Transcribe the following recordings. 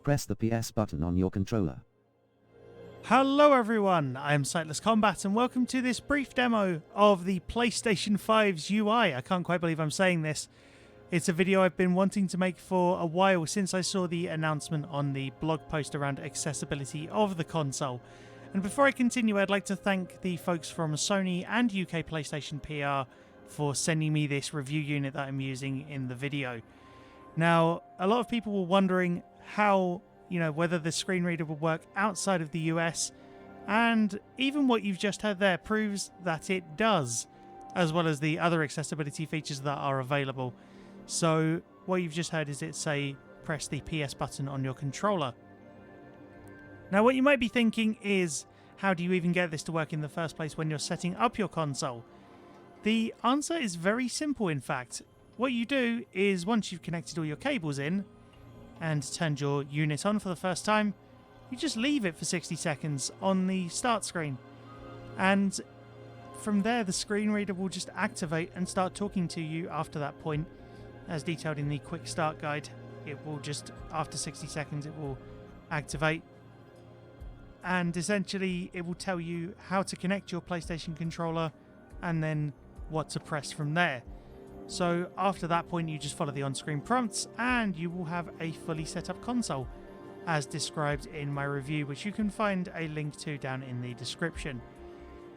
Press the PS button on your controller. Hello everyone, I am Sightless Combat and welcome to this brief demo of the PlayStation 5's UI. I can't quite believe I'm saying this. It's a video I've been wanting to make for a while since I saw the announcement on the blog post around accessibility of the console. And before I continue, I'd like to thank the folks from Sony and UK PlayStation PR for sending me this review unit that I'm using in the video. Now, a lot of people were wondering how, whether the screen reader would work outside of the US, and even what you've just heard there proves that it does, as well as the other accessibility features that are available. So what you've just heard is it say press the PS button on your controller. Now what you might be thinking is, how do you even get this to work in the first place when you're setting up your console? The answer is very simple, in fact. What you do is, once you've connected all your cables in and turned your unit on for the first time, you just leave it for 60 seconds on the start screen. And from there, the screen reader will just activate and start talking to you after that point. As detailed in the quick start guide, it will just, after 60 seconds, it will activate. And essentially, it will tell you how to connect your PlayStation controller and then what to press from there. So after that point, you just follow the on-screen prompts and you will have a fully set up console, as described in my review, which you can find a link to down in the description.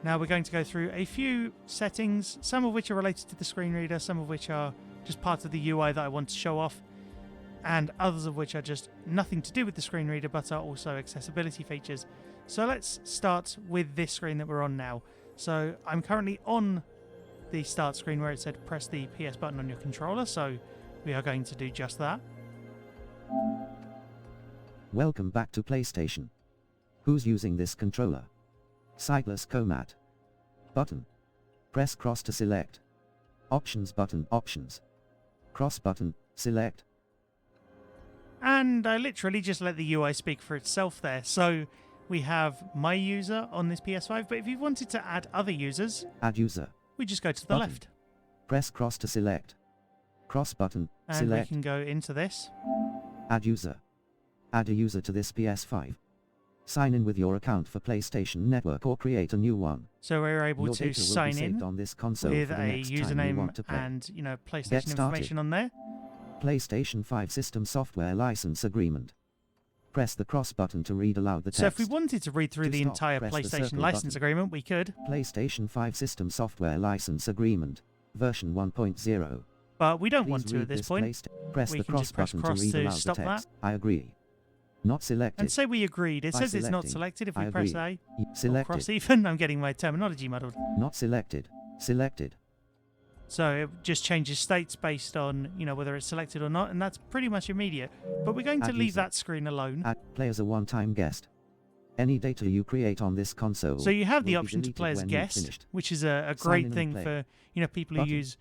Now we're going to go through a few settings, some of which are related to the screen reader, some of which are just part of the UI that I want to show off, and others of which are just nothing to do with the screen reader but are also accessibility features. So let's start with this screen that we're on now. So I'm currently on the start screen where it said press the PS button on your controller, so we are going to do just that. Welcome back to PlayStation. Who's using this controller? Sightless Combat. Button. Press cross to select. Options button, options. Cross button, select. And I literally just let the UI speak for itself there. So we have my user on this PS5, but if you wanted to add other users, Add user. we just go to the Button. left. Press cross to select. Cross button, And select. we can go into this. Add user. Add a user to this PS5. Sign in with your account for PlayStation Network or create a new one. So we're able Your to data will be sign saved in on this console with for the a next time you username want to play. and Get PlayStation started. information on there. PlayStation 5 System Software License Agreement. Press the cross button to read aloud the text. So if we wanted to read through To the stop, entire press the PlayStation circle license button. agreement, we could, PlayStation 5 System Software License Agreement, version 1.0. but we don't Please want to read at this this point. Press We the can cross just press button cross to read to aloud the stop text. I agree. Not selected. And say we agreed. It By says it's not selecting, selected if I we press agree. A. Or Selected. cross even. I'm getting my terminology muddled. Not selected. Selected. So it just changes states based on, whether it's selected or not, and that's pretty much immediate. But we're going to Add leave user. that screen alone. Add play as a one-time guest. Any data you create on this console. So you have the will be option to deleted play as when you've guest, finished. which is a Sign great in and thing play. for, people who Button. use,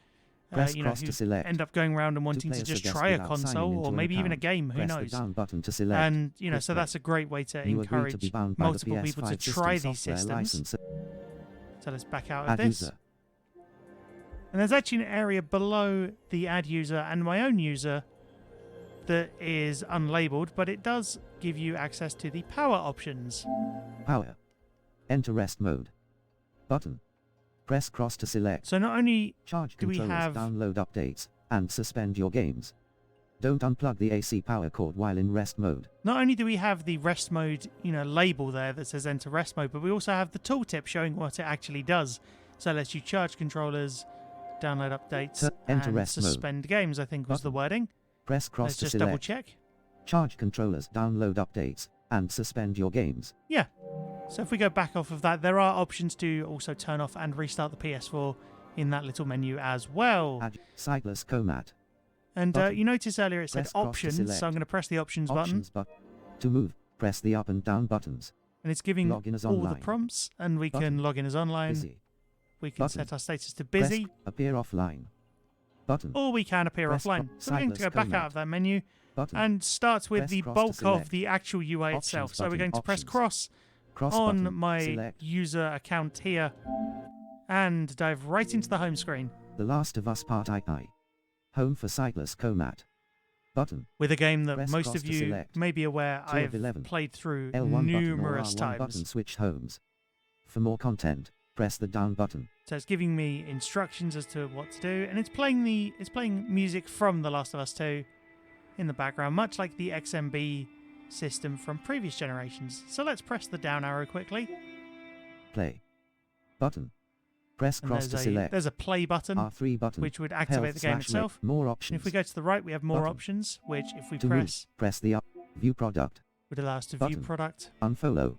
Press who cross to select. end up going around and wanting play to as a just guest try a without signing console into or an maybe even a account. game, who Press knows. the down button to select. And, Quick so play. that's a great way to You agree to encourage be bound by multiple the people to PS5 try System these Software systems. License. So let's back out of Add this. user. And there's actually an area below the add user and my own user that is unlabeled, but it does give you access to the power options. Power. Enter rest mode. Button. Press cross to select. So not only Charge do we controllers, have- download updates, and suspend your games. Don't unplug the AC power cord while in rest mode. do we have the rest mode, label there that says enter rest mode, but we also have the tooltip showing what it actually does. So it lets you charge controllers, download updates, Enter and rest mode. suspend games, I think was the Button. wording. Press cross Let's to just select. double check. Charge controllers, download updates, and suspend your games. Yeah. So if we go back off of that, there are options to also turn off and restart the PS4 in that little menu as well. Add Sightless Combat. And button. you notice earlier it said Press cross to options, select. so I'm going to press the options button, Options button. To move, press the up and down buttons. and it's giving Log in as all online. the prompts, and we Button. can log in as online. Busy. We can Button. set our status to busy, Press appear offline. Button. or we can appear Press offline. So we're going to go Sightless back Combat. out of that menu Button. and start with Press the cross to bulk of select. the actual UI Options itself. So we're button. going to press Options. cross Cross on button. my Select. user account here and dive right into the home screen. The Last of Us Part II. Home for Sightless Combat. Button. with a game that Press most cross of to you select. may be aware 2 of I've 11. played through L1 numerous button or R1 button times. switch homes. For more content, press the down button. So it's giving me instructions as to what to do, and it's playing music from The Last of Us 2 in the background, much like the XMB system from previous generations. So let's press the down arrow quickly. Play. Button. Press And cross to select. there's a play button, R3 button. which would activate the game Health/rate. itself. More And options. if we go to the right, we have more Button. options, which if we To press, move, press the up. View product. would allow us to view Button. product. Unfollow.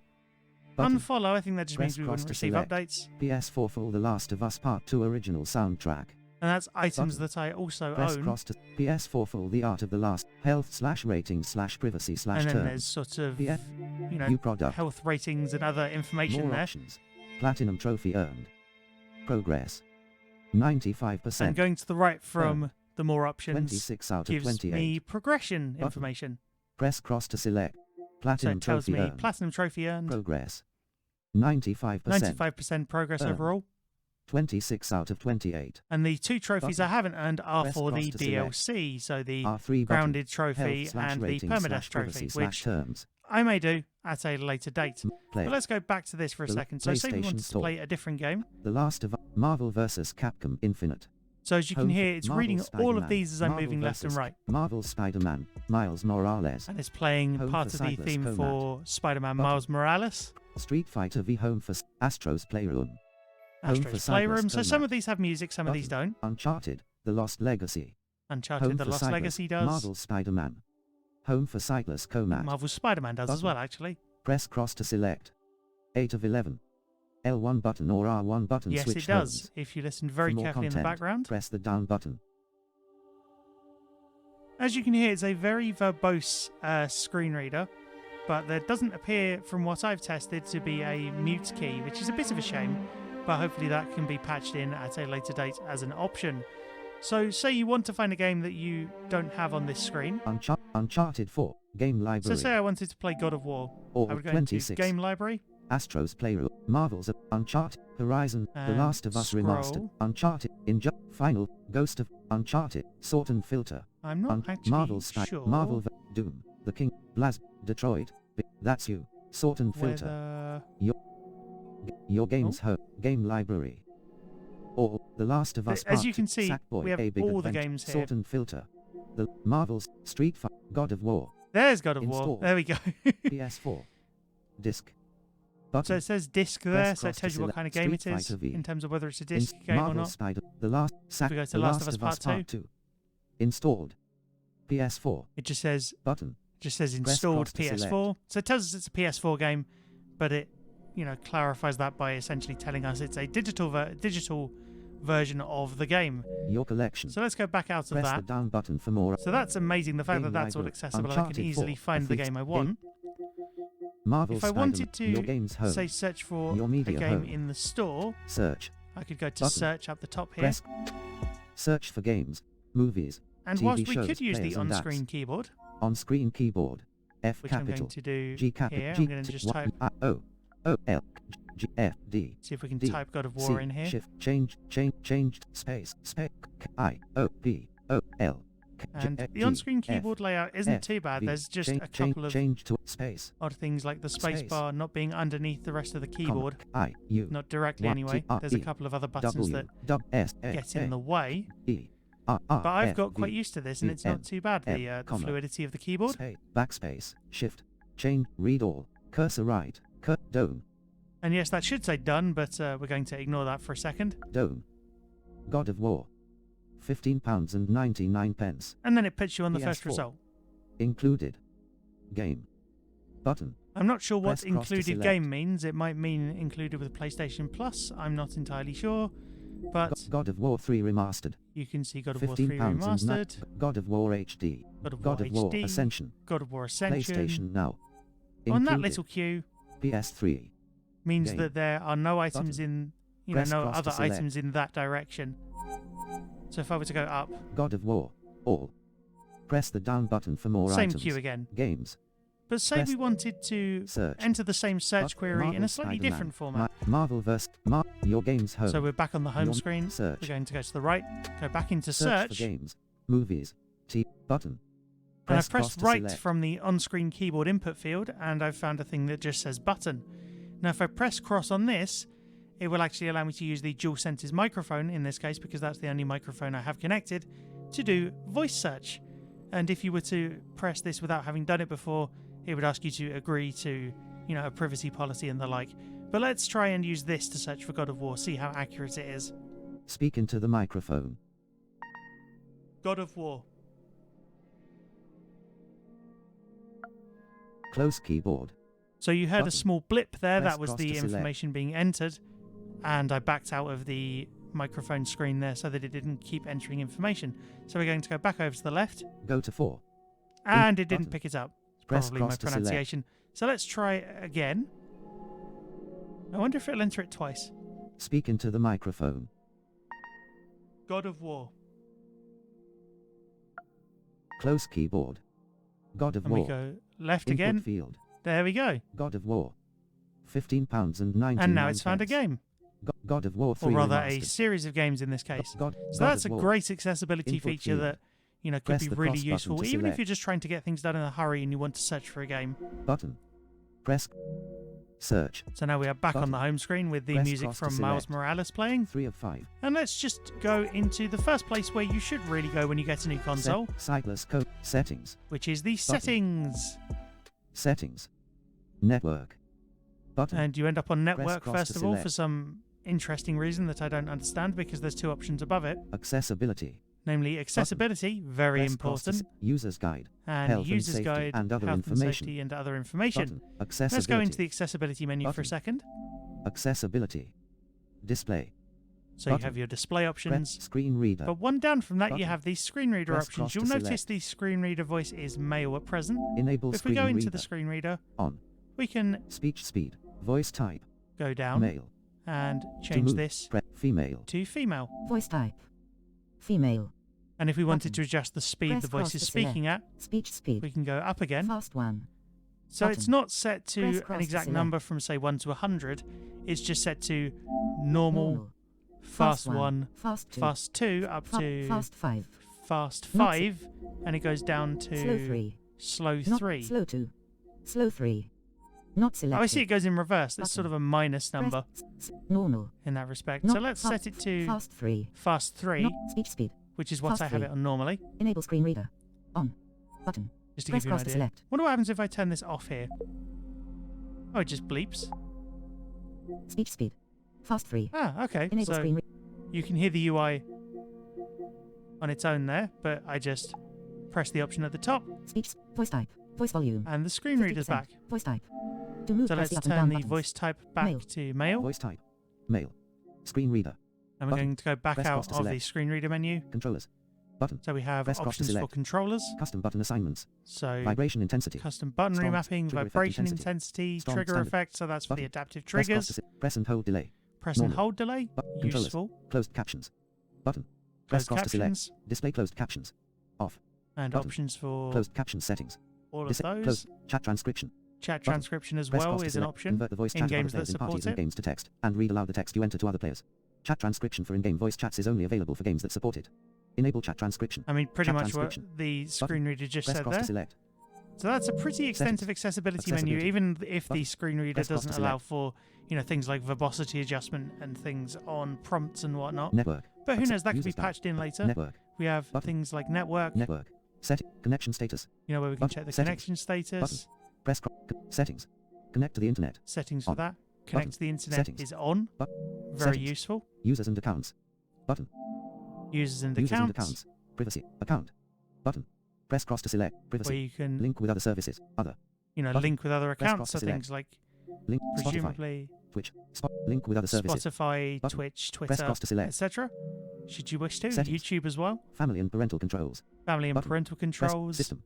Button. Unfollow, I think that just Press means we cross wouldn't to receive select. updates. PS4 for The Last of Us Part 2 original soundtrack. And that's items Button. that I also Press own. cross to PS4 for The Art of the Last. Health/rating/privacy/terms. And then there's sort of, PF. you know, View product. health ratings and other information More there. options. Platinum trophy earned. Progress. And 95%. going to the right from the more options 26 out of gives 28. me progression Button. information. Press cross to select. So Platinum it tells trophy me earned. platinum trophy earned, Progress. 95%. 95% progress Earned. overall. 26 out of 28. And the two trophies Button. I haven't earned are Press for cross the to select. DLC, so the R3 button. grounded trophy and the permadeath trophy, which Health/rating/privacy/terms. I may do at a later date. Play. But let's go back to this for a The second. So say we PlayStation wanted to Store. play a different game. The Last of Us. Marvel vs. Capcom Infinite. So as you can Home hear, for it's Marvel reading all Spider-Man. of these as I'm Marvel moving left and vs. right. Marvel Spider-Man. Miles Morales. And it's playing Home part for of the Sightless theme Comat. for Spider-Man Button. Miles Morales. Street Fighter V. Home for Astro's Playroom. Home for Astro's Sightless Playroom. So some Comat. of these have music, some of these don't. Uncharted. The Lost Legacy. Uncharted Home The for Lost Sightless. Legacy does. Marvel Spider-Man. Home for Sightless Comat. Marvel Spider-Man does as Button. well, actually. Press cross to select. 8 of 11. L1 button or R1 button Yes, switch it does. homes. If you listen very For more carefully in the content, background. Press the down button. As you can hear, it's a very verbose screen reader, but there doesn't appear, from what I've tested, to be a mute key, which is a bit of a shame, but hopefully that can be patched in at a later date as an option. So say you want to find a game that you don't have on this screen. Uncharted 4. Game So library. say I wanted to play God of War. Or I would go 26. into Game Library. Astro's Playroom. Marvel's Uncharted. Horizon. The And Last of Us Remastered. scroll. Uncharted. Final. Ghost of Uncharted. Sort and filter. I'm not actually Marvel sure Marvel Doom. The King. Blaz. Detroit. That's you. Sort and filter. whether... Your game's home. Game library. Or The Last of Us As Part you can 2, see, Sackboy, we have A Big all the Adventure, games here. Sort and filter. The Marvel's Street Fighter. God of War. There's God of War. Install. There we go. PS4. Disc. Button. So it says disc there, Press so it cross to tells you what select kind of game it Street is, Fighter V. in terms of whether it's a disc game Marvel or not. Spider. The Last. we go to The Last of Us Part 2. Installed. PS4. It just says Button. installed cross to PS4. select. So it tells us it's a PS4 game, but it, clarifies that by essentially telling us it's a digital version of the game. Your collection. So let's go back out of Press the that. down button for more. So that's amazing, the fact Game that that's all library. accessible. I can Uncharted easily 4. find the Fixed game I game. want. Marvel If I Spider-Man. wanted Your game's home. to, say, search for Your a media game home. in the store, Search. I could go to Button. search up the top here. Press. Search for games, movies, And TV whilst we shows, could use the players and apps. on-screen keyboard, on-screen keyboard, F which I'm capital, going to do G capital, here, G I'm going to just T- type, I- O O L G F D. see if we can D, type God of C, War in here. Shift changed space I O P O L. And G, the on-screen F, keyboard layout isn't F, too bad. V, There's just change, a couple of change to space. odd things like the space Space. bar not being underneath the rest of the Comma, keyboard. I U Not directly Y, anyway. T, R, There's a E, couple of other buttons W that dub S A get in A the way. E R R But I've F, got quite V, used to this, and E, it's not N, too bad, N, the comma, fluidity of the keyboard. Space, backspace, shift, change, read all, cursor right, dome, And yes, that should say done, but we're going to ignore that for a second. dome. God of War. £15.99. And then it puts you on the first PS4. result. Included. Game. Button. I'm not sure what Press cross to included select. game means. It might mean included with PlayStation Plus. I'm not entirely sure. But God of War 3 Remastered. you can see God of War 3 £15 Remastered, God of War HD. God of War HD, Ascension. God of War Ascension. PlayStation Now. On that Included. little queue PS3. means Game. that there are no items Button. in, Press no cross to other select. items in that direction. So if I were to go up, God of War. All. Press the down button for more same items. queue again. Games. But say Press we wanted to Search. enter the same search query in Marvel a slightly Spider-Man. different format. Marvel vs. Your game's home. So we're back on the home Your screen. Search. We're going to go to the right, go back into Search for search. games, movies, button. And Press I've pressed cross to right select. from the on-screen keyboard input field, and I've found a thing that just says button. Now if I press cross on this, it will actually allow me to use the dual senses microphone in this case, because that's the only microphone I have connected, to do voice search. And if you were to press this without having done it before, it would ask you to agree to, you know, a privacy policy and the like. But let's try and use this to search for God of War, see how accurate it is. Speak into the microphone. God of War. Close keyboard. So you heard a Button. small blip there, Press that was cross the to select. information being entered, and I backed out of the microphone screen there so that it didn't keep entering information. So we're going to go back over to the left, Go to 4. and it didn't Button. pick it up. Press Probably my cross to select. pronunciation. So let's try again. I wonder if it'll enter it twice. Speak into the microphone. God of War. Close keyboard. God of And we War. go left Input again. field. There we go. God of War. £15.99. And now it's found a game. God of War 3 Or rather, a Remastered. series of games in this case. God, So God that's a of War. great accessibility Input feature field. that, you know, could Press be the really cross button useful, to even if select. you're just trying to get things done in a hurry and you want to search for a game. Button. Press. Search. So now we are back on Button. the home screen with the Press music cross to from Miles select. Morales playing. 3 of 5. And let's just go into the first place where you should really go when you get a new console, Sightless code. Settings. which is the settings. Settings. Network. Button. And you end up on network cross first to of all select. for some interesting reason that I don't understand, because there's two options above it, Accessibility. namely accessibility, very Press cross to important, User's guide. and health and user's safety guide, and other health information. and safety, and other information. Button. Accessibility. Let's go into the accessibility menu for a Button. second. Accessibility. Display. So you Button. have your display Press options. screen reader. But one down from that, you Button. have the screen reader Press options. cross You'll to notice select. the screen reader voice is male at present. Enable If we screen go into reader. the screen reader, On. we can Speech speed. Voice type. go down Male. and To change move. this Press female. to female. Voice type. Female. And if we wanted Button. to adjust the speed Press the voice cross is to speaking at, Speech speed. we can go up again. Fast one. So it's Button. not set to Press an cross to exact select. number from, say, 1 to 100. It's just set to normal, fast 1, Fast 2. fast 2, up to Fast 5. fast Not 5, and it goes down to Slow 3. slow Not 3. Slow 2. Slow 3. Not selected. Oh, I see it goes in reverse. That's sort of a minus Press number Normal. in that respect. Not So let's set it to Fast 3. fast 3, Not speech speed. which is what fast I have 3. it on normally, Enable screen reader. On. Button. just to Press give you an cross to idea. select. Wonder what happens if I turn this off here. Oh, it just bleeps. Speech speed. Fast 3. Ah, okay. Enable So screen you can hear the UI on its own there, but I just press the option at the top, Speech. Voice type. Voice volume. and the screen reader's 50%. back. Voice type. To move, So press let's the up and down turn the buttons. voice type back Male. to male, Voice type. Male. Screen reader. and we're button. going to go back Press out cross to of the select. screen reader menu. Controllers. Button. So we have Press cross to options for select. controllers. Custom button assignments. So Vibration intensity. custom button Strong, remapping, trigger effect vibration intensity. intensity, Strong trigger standard. effect. So that's for the Button. adaptive Press cross triggers. to press and hold delay. Press and normal. hold delay. Controllers. Useful. Closed captions. Button. Press Closed cross to select. captions Display closed captions. Off. and button. options for Closed caption settings. all of Dis- those. Closed. Chat transcription. Chat button. transcription as Press well cross to is an select. option Convert the voice in chat of games other that players in parties support and it. games to text, and read aloud the text you enter to other players. Chat transcription for in-game voice chats is only available for games that support it. Enable chat transcription. I mean, pretty Chat much what transcription. the screen reader just Press said cross there. to select. So that's a pretty extensive accessibility menu, Accessibility. even if the Button. screen reader Press cross to doesn't allow select. for, you know, things like verbosity adjustment and things on prompts and whatnot. Network. But who Accept knows, that could be user's guide. patched in later. Network. We have Button. things like network, Network. Set connection status. you know, where we can Button. check the Settings. connection status. Press settings. Connect to the internet. Settings for On. that. Connect Button. to the internet Settings. is on. But- Very Settings. useful. Users and accounts. Button. Users and Users and accounts, accounts. Privacy. Account. Button. Press cross to select. where Privacy. you can, Link with other services. Other. you know, button. link with other Press accounts. cross So to select. things like Link. Spotify. presumably Twitch. Link with other services. Spotify, Button. Twitch, Press Twitter, cross to select. etc. Should you wish to. Settings. YouTube as well. Family and parental controls. Family and Button. parental Press controls. system.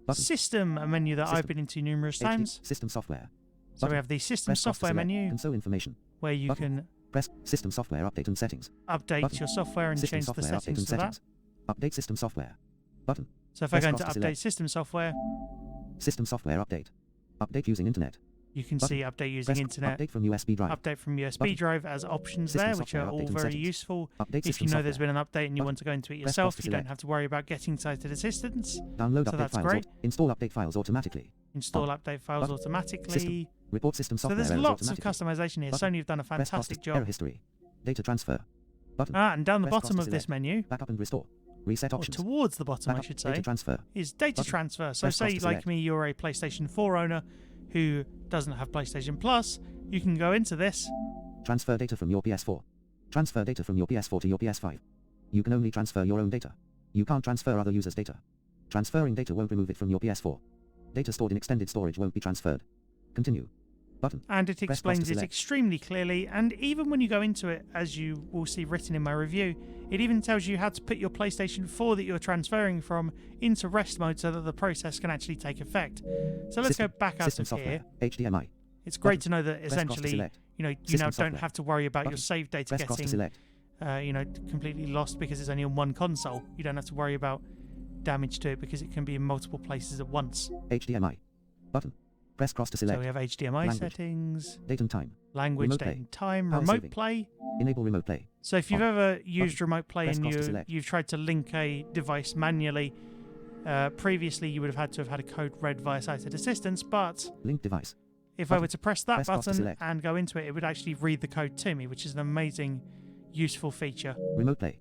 Button. System, a menu that I've System. been into numerous HD. times. System software. So we Button. have the system Press cross to software select. menu Console information. where you Button. can Press system software update and settings. update Button. your software and System change the software update settings and to that. settings. Update system software. Button. So if I Press go into cross to update select. system software, System software update. Update using internet. You can Button. see update using internet, Update from USB drive. update from USB Button. drive as options System there, which software are all updating very settings. useful. Update If you system know there's software. been an update and you Button. want to go into it Press yourself, cross to you don't select. have to worry about getting sighted assistance. Download So update that's files. great. Install update files automatically. Install On. update files Button. automatically. System. Report system So software there's errors lots of automatically. customization here. Button. Sony have done a Press cross fantastic to error job. history. Data transfer. Button. And down the Press bottom cross of to this select. menu, Backup and restore. Reset or options. towards the bottom I Backup. should Data say, transfer. is data Button. transfer. So Press cross say to like select. me, you're a PlayStation 4 owner who doesn't have PlayStation Plus, you can go into this. Transfer data from your PS4. Transfer data from your PS4 to your PS5. You can only transfer your own data. You can't transfer other users' data. Transferring data won't remove it from your PS4. Data stored in extended storage won't be transferred. Continue. Button. And it Press cross to explains it select. extremely clearly, and even when you go into it, as you will see written in my review, it even tells you how to put your PlayStation 4 that you're transferring from into rest mode so that the process can actually take effect. So let's System- go back out System of software. here. HDMI. It's great Button. to know that Press cross to essentially, select. you now System don't software. have to worry about your Button. save data Press cross to getting, select. completely lost because it's only on one console. You don't have to worry about damage to it because it can be in multiple places at once. HDMI. Button. Press cross to So select. we have HDMI Language. settings, Date and time. language, Remote date play. and time, Power remote saving. play. Enable remote play. So if you've On. ever used remote play Press and cross to select. you've tried to link a device manually, previously you would have had to have had a code read via sighted assistance, but Link device. if I Button. were to press that Press cross to button select. and go into it, it would actually read the code to me, which is an amazing, useful feature. Remote play.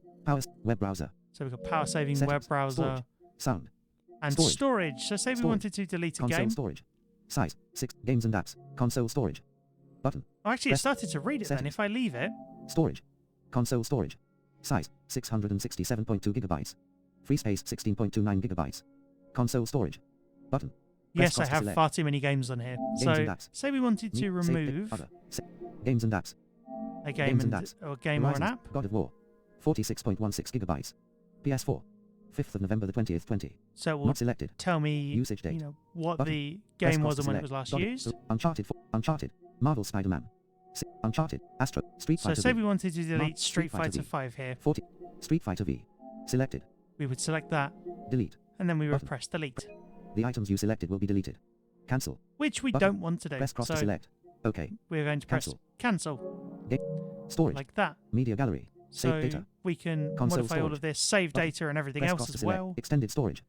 Web browser. So we've got power saving, Settings. web browser, Storage. Sound. and Storage. storage. So say we Storage. wanted to delete a Console game. storage. Size. 6. Games and apps. Console storage. Button. Oh, actually, it Press- started to read it then. Settings. If I leave it, Storage. Console storage. Size. 667.2 gigabytes. Free space. 16.29 gigabytes. Console storage. Button. Press yes, I cross to have select. far too many games on here. Games So and apps. say we wanted to New. Save. remove Other. Games and apps. a game Games and and, apps. or a game or an Horizons. app. God of War. 46.16 gigabytes. PS4. 5th of November the 20th 20. So it will Not selected. tell me, Usage date. what Button. the Press game cross was to and when it select. was last God of- used. Uncharted 4. Uncharted. Marvel Spider-Man. Uncharted. Astro. Street So Fighter say V. we wanted to delete Mark, Street Street Fighter Fighter V. 5 here. 40. Street Fighter V. Selected. We would select that, Delete. and then we would Button. press delete, The items you selected will be deleted. Cancel. which we Button. don't want to do. Press cross So to select. OK. we're going to press Cancel. cancel, Storage. like that. Media gallery. So Save data. we can Console modify all storage. of this, save Button. data and everything Press else cross to as select. well. Extended storage.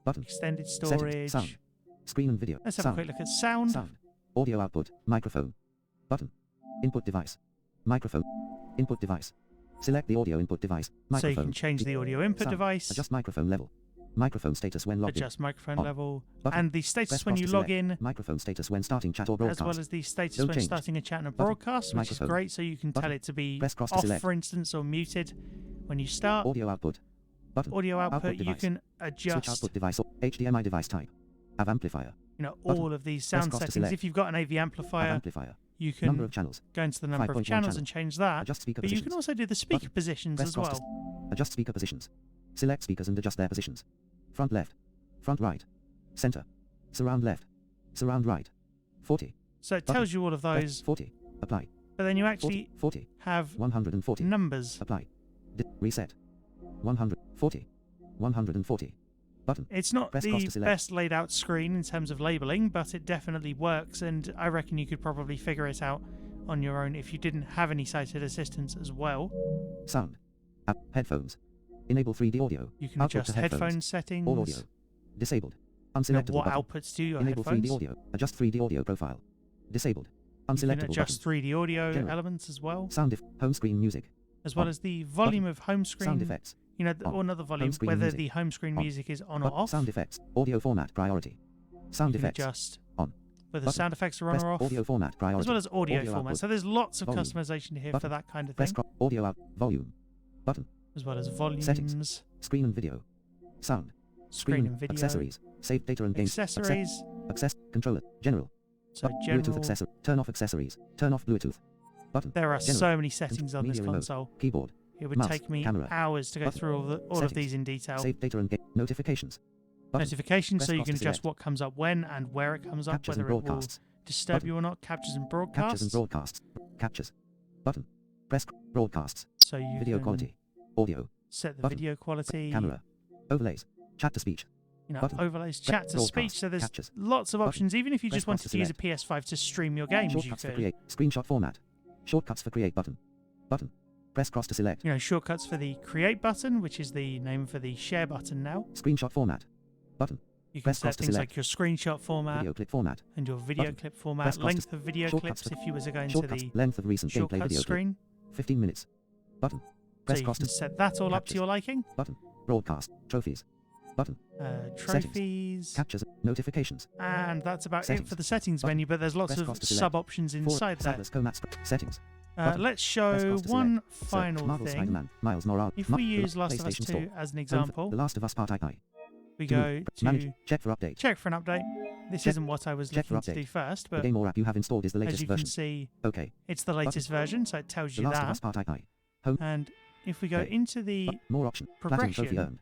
Button. Extended Settings. storage. Sound. Screen and video. Let's have Sound. a quick look at sound. Sound. Audio output. Microphone. Button. Input device. Microphone. Input device. Select the audio input device. So you Microphone. can change the audio input Sound. device, Adjust microphone level. Microphone status when logged in. adjust microphone On. level, Button. and the status Press when cross you to log select. in, Microphone status when starting chat or as broadcast. well as the status Don't when change. starting a chat and a Button. broadcast, which is Microphone. great. So you can tell Button. it to be Press cross to off, select. for instance, or muted when you start. Audio output. Button. Audio output, Output you device. can Switch adjust, output device or HDMI device type. Have amplifier. all of these Press sound cross to settings. select. If you've got an AV Have amplifier, amplifier. you Number can of channels. go into the number of 5.1 channels channel. and change that. Adjust speaker But you positions. can also do the speaker Button. positions Press as cross to well. Adjust speaker positions. Select speakers and adjust their positions. Front left. Front right. Center. Surround left. Surround right. 40. So it Button. tells you all of Press those, 40. Apply. but then you 40. actually 40. have 140. numbers. Apply. Reset. 140. 140. Button. It's not Press cross the to select. best laid out screen in terms of labeling, but it definitely works, and I reckon you could probably figure it out on your own if you didn't have any sighted assistance as well. Sound. App. Headphones. Enable 3D audio. You can Output adjust to headphones. headphone settings. All audio. Disabled. Now, Unselectable what button. outputs do your Enable headphones? 3D audio. Adjust 3D audio profile. Disabled. You can Unselectable adjust button. 3D audio General. elements as well, Sound home screen music. as well On. as the volume of home screen. Sound effects. On. Or another volume, screen whether music. the home screen On. music is on or off. Sound effects. Audio format priority. Sound You can effects. adjust On. whether Button. sound effects are on Press or off, audio format priority. as well as audio Audio format. output. So there's lots of Volume. customization here for Button. that kind of Press thing, audio out. Volume. Button. as well as volumes, Settings. Screen and video. Sound. screen and video, Accessories. Save data and games. accessories. Access. Controller. General. So Bluetooth general. accessory. Turn off accessories. Turn off Bluetooth. Button. There are General. so many settings on this Media remote. console. Keyboard. It would Mouse, take me camera. hours to go Button. through all of Settings. these in detail. Save data and game. Notifications. Button. Notifications, Press so you cross can to adjust select. what comes up when and where it comes up, Captures and whether it will broadcasts. disturb Button. you or not. Captures and broadcasts. Captures and broadcasts. Captures. Button. Press broadcasts. So you Video can quality. Audio. set the Button. video quality. Camera. Overlays. Chat to speech. Button. overlays, chat to Broadcast. speech. So there's Captures. lots of Button. options. Even if you Press just cross wanted to to use a select. PS5 to stream your games, you Shortcuts for could. create. Screenshot format. Shortcuts for create button. Button. Press cross to select. Shortcuts for the create button, which is the name for the share button now. Screenshot format. Button. You can Press set cross to things select. like your screenshot format Video clip format. and your video Button. clip format, Press cross to length of video shortcuts clips for- if you was going to Shortcuts. the Length of recent gameplay shortcuts video clip. screen. 15 minutes. Button. So Press you cross can to set that all up to captures. your liking. Button. Broadcast. Trophies. Button. Trophies. Captures. Notifications. And that's about it Settings. for the settings Button. menu, but there's lots Press of cross to select. sub-options inside there. Sightless Comat settings. Button. Let's Press show cross to one select. Search final Marvel thing. Spider-Man. Miles Morales. If we use Last of Us PlayStation 2 Store. as an Home for example, The Last of Us Part I. we To go move. Manage. to Check for update. check for an update. This Check- isn't what I was check for looking to do update. first, The but game or app you have installed is the as latest you version. can see, Okay. it's the latest version, so it tells The you Last of that. Us Part I. And if we go Okay. into the, More option. Platinum trophy progression. earned.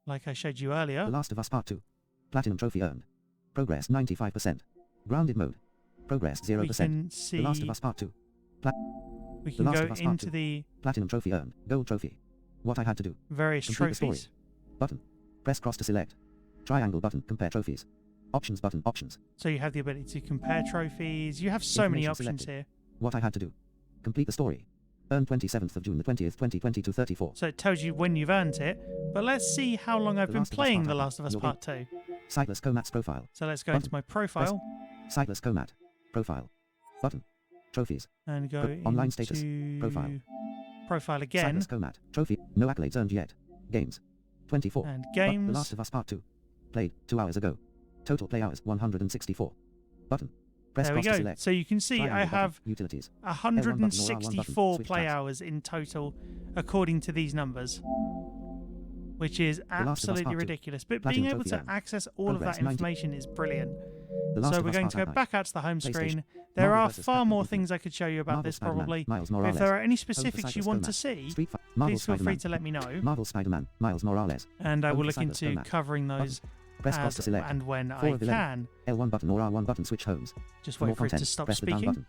like I showed you The earlier, Last of Us Part 2. Platinum trophy earned. Progress 95%. Grounded mode. Progress we 0%. can see, The Last of Us Part 2. we can Last go of Us Part into 2. the Platinum trophy earned. Gold trophy. What I had to do. various Complete the story. trophies. Button. Press cross to select. Triangle button. Compare trophies. Options button. Options. So you have the ability to compare trophies. You have so many Information options selected. here. What I had to do. Complete the story. Earn 27th of June the 20th 2020 to 34. So it tells you when you've earned it. But let's see how long I've The been Last of Us playing Part The I. Last of Us Your Part 2. Sightless Comat's profile. So let's go into my profile Sightless Comat. Profile. Button. Trophies. and go Online into status. Profile. profile again. Sightless Comat. Trophy. No accolades earned yet. Games. 24. And The games. Last of Us Part 2. Played 2 hours ago. Total play hours 164. Button. Press There we cross to go. select. So you can see Triangle I button. have Utilities. L1 button or R1 164 button. Switch play tabs. hours in total, according to these numbers, which is Last of Us absolutely Part 2. ridiculous. But Platinum being able trophy to earned. access all Progress of that 90. information is brilliant. The Last So of we're Us going Part to go I. back out to the home PlayStation. screen. There Marvel are vs. far Capcom more Infinite. things I could show you about Marvel this Spider-Man. probably. Miles But if Morales. there are any Home for specifics you Sightless want to Comat. see, Street Marvel please feel free Spider-Man. to let me know, Marvel Spider-Man. Miles Morales. and I Home will for look Sightless into Comat. covering those Press cross as to select. and when 4 I of 11. can. L1 button or R1 button. Switch homes. Just For wait more for it to content, stop press the down speaking. button.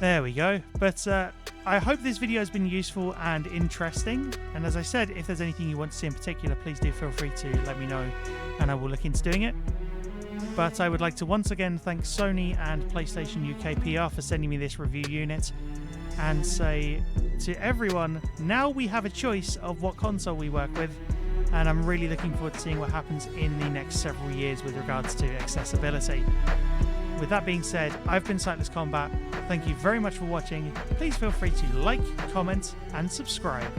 There we go. But I hope this video has been useful and interesting. And as I said, if there's anything you want to see in particular, please do feel free to let me know and I will look into doing it. But I would like to once again thank Sony and PlayStation UK PR for sending me this review unit and say to everyone, now we have a choice of what console we work with, and I'm really looking forward to seeing what happens in the next several years with regards to accessibility. With that being said, I've been Sightless Combat. Thank you very much for watching. Please feel free to like, comment, and subscribe.